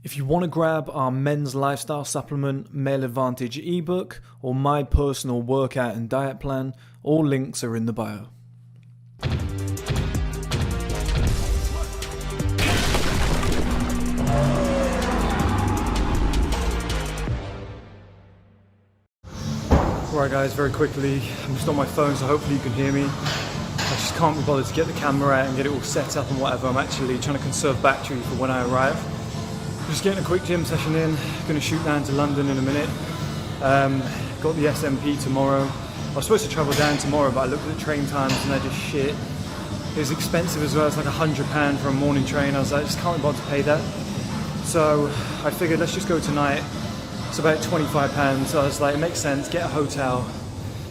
If you want to grab our men's lifestyle supplement, Male Advantage ebook, or my personal workout and diet plan, all links are in the bio. Alright guys, very quickly, I'm just on my phone so hopefully you can hear me. I just can't be bothered to get the camera out and get it all set up and whatever. I'm actually trying to conserve battery for when I arrive. I'm just getting a quick gym session in, going to shoot down to London in a minute. Got the SMP tomorrow. I was supposed to travel down tomorrow, but I looked at the train times and they're just shit. It was expensive as well, it's like £100 for a morning train. I was like, I just can't be bothered to pay that. So I figured let's just go tonight. It's about £25, so I was like, it makes sense, get a hotel,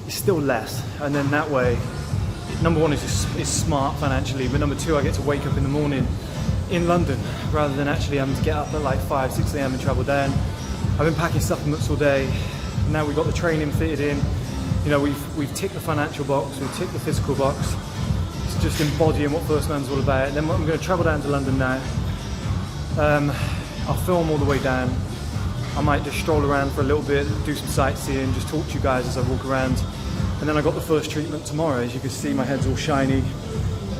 it's still less, and then that way, number one is smart financially, but number two, I get to wake up in the morning in London, rather than actually having to get up at like 5, 6 a.m. and travel down. I've been packing supplements all day, now we've got the training fitted in, you know, we've ticked the financial box, we've ticked the physical box, it's just embodying what First Man's all about. Then I'm going to travel down to London now, I'll film all the way down. I might just stroll around for a little bit, do some sightseeing, just talk to you guys as I walk around. And then I got the first treatment tomorrow. As you can see, my head's all shiny.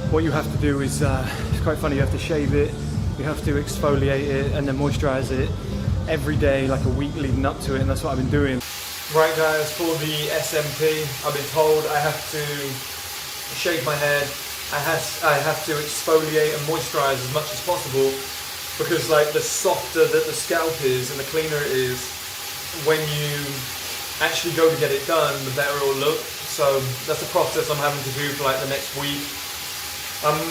What you have to do is, it's quite funny, you have to shave it, you have to exfoliate it and then moisturize it every day, like a week leading up to it, and that's what I've been doing. Right guys, for the SMP, I've been told I have to shave my head, I have to exfoliate and moisturize as much as possible, because like the softer that the scalp is and the cleaner it is, when you actually go to get it done, the better it will look. So that's the process I'm having to do for like the next week. I'm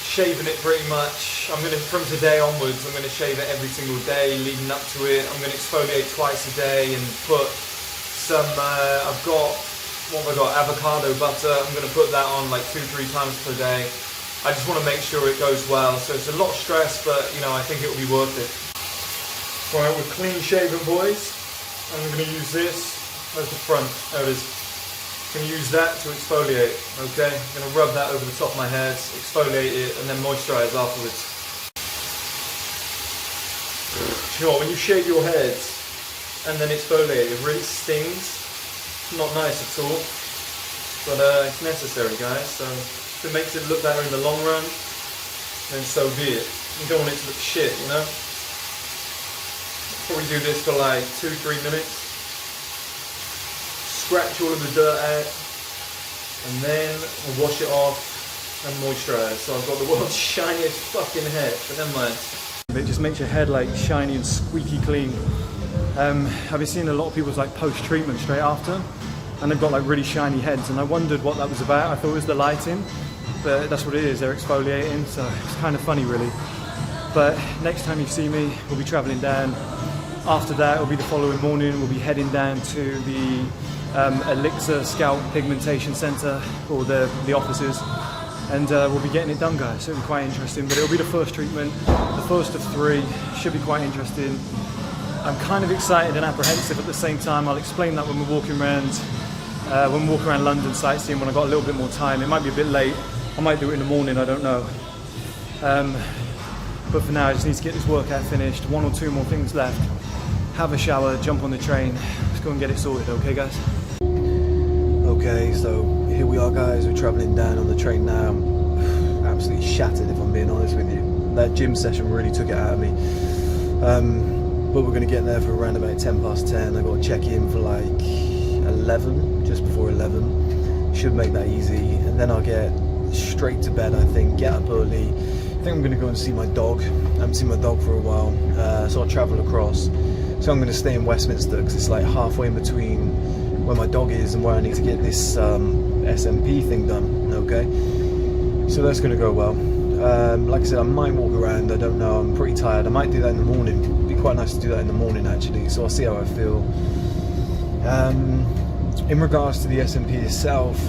shaving it pretty much. From today onwards, I'm gonna shave it every single day leading up to it. I'm gonna exfoliate twice a day and put some, I've got, what have I got, avocado butter. I'm gonna put that on like 2-3 times per day. I just want to make sure it goes well, so it's a lot of stress, but you know, I think it will be worth it. Right, we're clean shaven boys. I'm going to use this as the front. There it is. I'm going to use that to exfoliate, okay? I'm going to rub that over the top of my head, exfoliate it, and then moisturize afterwards. Sure, when you shave your head and then exfoliate, it really stings. Not nice at all, but it's necessary, guys. So if it makes it look better in the long run, then so be it. You don't want it to look shit, you know? Probably do this for like 2-3 minutes. Scratch all of the dirt out, and then we'll wash it off and moisturize. So I've got the world's shiniest fucking head, but never mind. It just makes your head like shiny and squeaky clean. I've been seeing a lot of people's like post-treatment straight after, and they've got like really shiny heads, and I wondered what that was about. I thought it was the lighting, but that's what it is, they're exfoliating, so it's kind of funny really. But next time you see me, we'll be traveling down. After that, it'll be the following morning, we'll be heading down to the Elixir Scalp Pigmentation Center, or the offices, and we'll be getting it done, guys. So it'll be quite interesting, but it'll be the first treatment, the first of 3, should be quite interesting. I'm kind of excited and apprehensive at the same time. I'll explain that when we're walking around, London sightseeing, when I've got a little bit more time. It might be a bit late, I might do it in the morning, I don't know. But for now, I just need to get this workout finished. 1 or 2 more things left. Have a shower, jump on the train. Let's go and get it sorted, okay guys? Okay, so here we are guys, we're travelling down on the train now. I'm absolutely shattered if I'm being honest with you. That gym session really took it out of me. But we're going to get there for around about 10:10. I've got to check in for like 11, just before 11. Should make that easy. And then I'll get straight to bed, I think, get up early. I think I'm going to go and see my dog. I haven't seen my dog for a while, so I'll travel across. So I'm going to stay in Westminster because it's like halfway in between where my dog is and where I need to get this SMP thing done, okay? So that's going to go well. Like I said, I might walk around, I don't know, I'm pretty tired. I might do that in the morning. It'd be quite nice to do that in the morning actually, so I'll see how I feel. In regards to the SMP itself,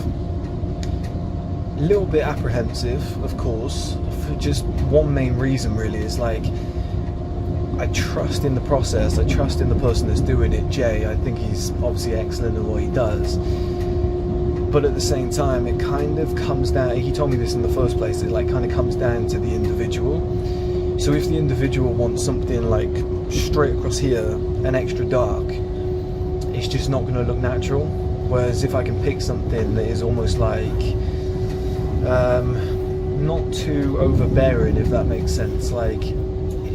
a little bit apprehensive, of course, for just one main reason really, is like, I trust in the process, I trust in the person that's doing it, Jay. I think he's obviously excellent at what he does. But at the same time, it kind of comes down, he told me this in the first place, it like kind of comes down to the individual. So if the individual wants something like straight across here and extra dark, it's just not going to look natural. Whereas if I can pick something that is almost like not too overbearing, if that makes sense, like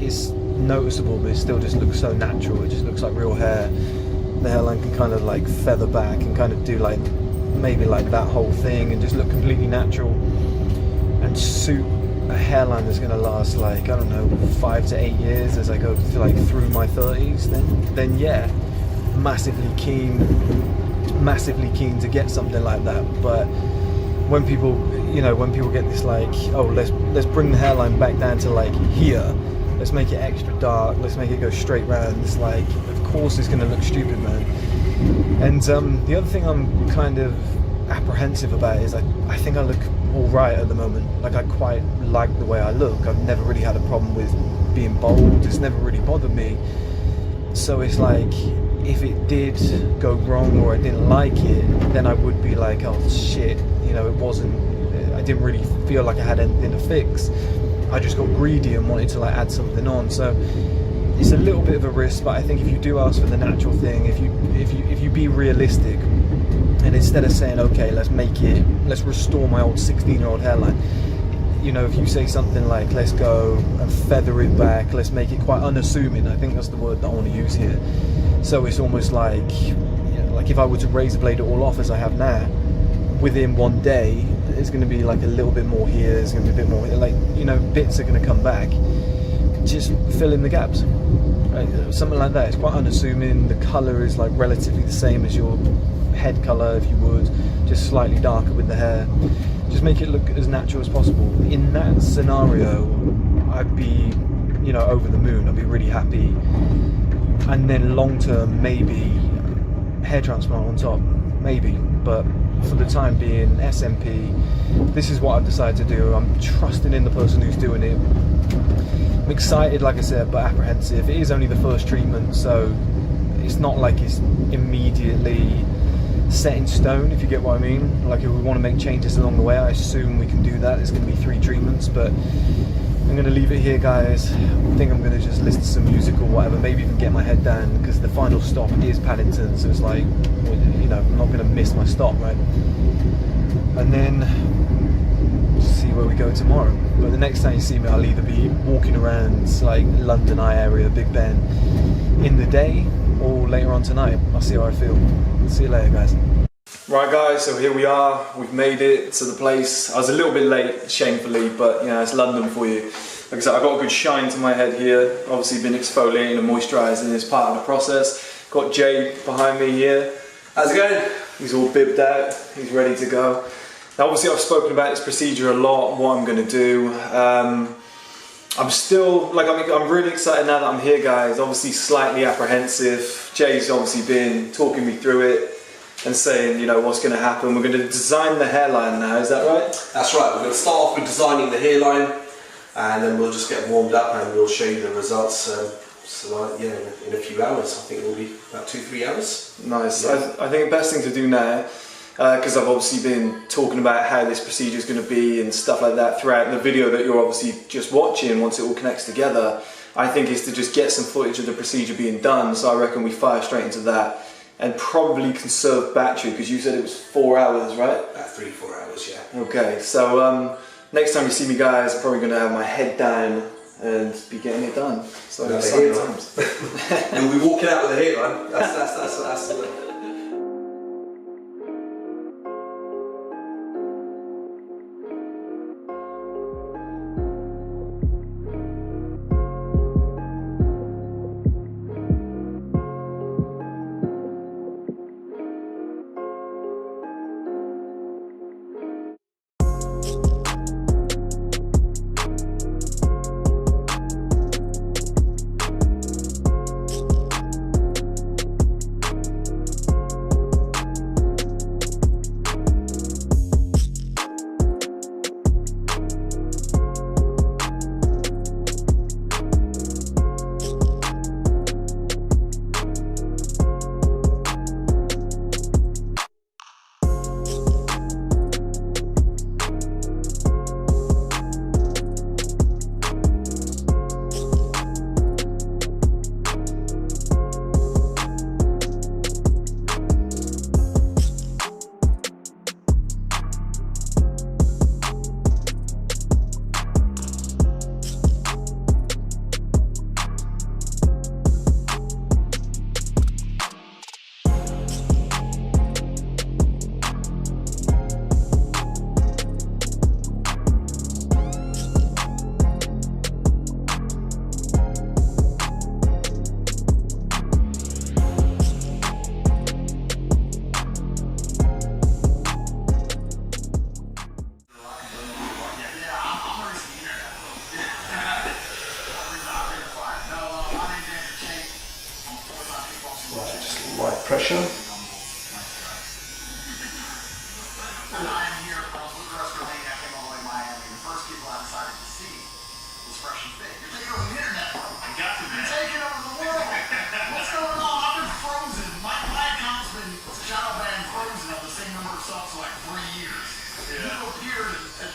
it's noticeable but it still just looks so natural, it just looks like real hair. The hairline can kind of like feather back and kind of do like maybe like that whole thing and just look completely natural and suit a hairline that's going to last like, I don't know, 5 to 8 years as I go to like through my 30s, then yeah, massively keen to get something like that. But when people get this like, oh, let's bring the hairline back down to like here, let's make it extra dark, let's make it go straight round, it's like, of course it's going to look stupid, man. And the other thing I'm kind of apprehensive about is I think I look all right at the moment. Like, I quite like the way I look. I've never really had a problem with being bold. It's never really bothered me. So it's like, if it did go wrong or I didn't like it, then I would be like, oh shit, I didn't really feel like I had anything to fix. I just got greedy and wanted to like add something on. So it's a little bit of a risk, but I think if you do ask for the natural thing, if you be realistic, and instead of saying, okay, let's restore my old 16-year-old hairline, if you say something like, let's go and feather it back, let's make it quite unassuming, I think that's the word that I want to use here. So it's almost like, like if I were to razor blade it all off as I have now, within one day, there's going to be like a little bit more here, there's going to be a bit more, like, bits are going to come back. Just fill in the gaps. Right? Something like that. It's quite unassuming. The colour is like relatively the same as your head colour, if you would, just slightly darker with the hair. Just make it look as natural as possible. In that scenario, I'd be, over the moon. I'd be really happy. And then long term, maybe hair transplant on top, maybe. But for the time being, SMP, this is what I've decided to do. I'm trusting in the person who's doing it. I'm excited, like I said, but apprehensive. It is only the first treatment, so it's not like it's immediately set in stone, if you get what I mean. Like, if we want to make changes along the way, I assume we can do that. It's going to be 3 treatments, but I'm going to leave it here, guys. I think I'm going to just listen to some music or whatever, maybe even get my head down, because the final stop is Paddington, so it's like, I'm not going to miss my stop, right? And then see where we go tomorrow. But the next time you see me, I'll either be walking around like London Eye area, Big Ben, in the day, or later on tonight. I'll see how I feel. See you later, guys. Right, guys, so here we are. We've made it to the place. I was a little bit late, shamefully, but it's London for you. Like I said, I got a good shine to my head here. Obviously been exfoliating and moisturising as part of the process. Got Jay behind me here. How's it going? He's all bibbed out. He's ready to go. Now, obviously I've spoken about this procedure a lot, what I'm going to do. I'm still, I'm really excited now that I'm here, guys. Obviously slightly apprehensive. Jay's obviously been talking me through it and saying, what's going to happen. We're going to design the hairline now, is that right? That's right. We're going to start off with designing the hairline, and then we'll just get warmed up and we'll show you the results. In a few hours. I think it will be about 2-3 hours. Nice. Yeah. I think the best thing to do now, because I've obviously been talking about how this procedure is going to be and stuff like that throughout the video that you're obviously just watching once it all connects together, I think is to just get some footage of the procedure being done. So I reckon we fire straight into that and probably conserve battery, because you said it was 4 hours, right? About 3-4 hours, yeah. Okay, so next time you see me, guys, I'm probably going to have my head down and be getting it done. So exciting times. You'll be walking out with a hairline. That's the pressure.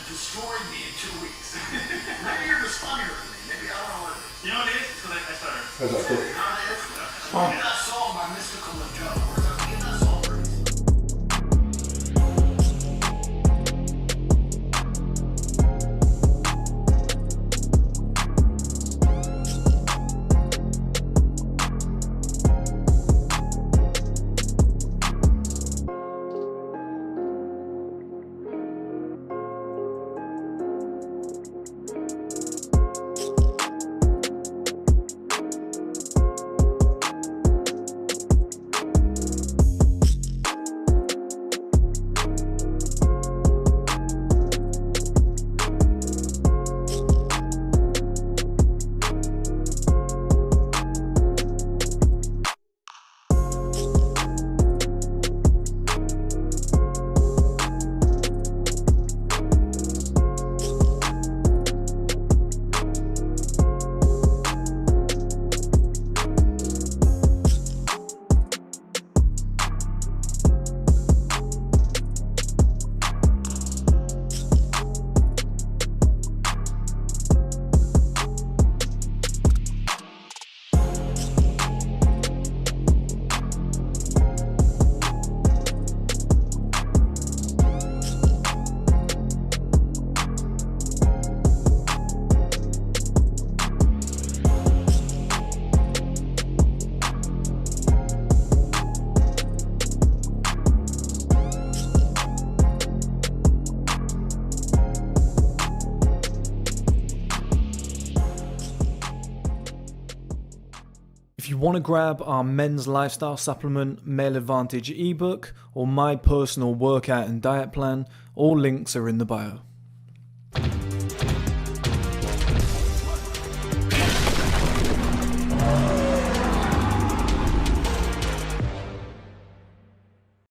Destroyed me in 2 weeks. Maybe you're just funnier than me. Maybe I don't know what. You know what it is? Because I started. How's that feel? Get that song by Mystical and Joe. Get that song released. If you want to grab our men's lifestyle supplement, Male Advantage ebook, or my personal workout and diet plan, all links are in the bio.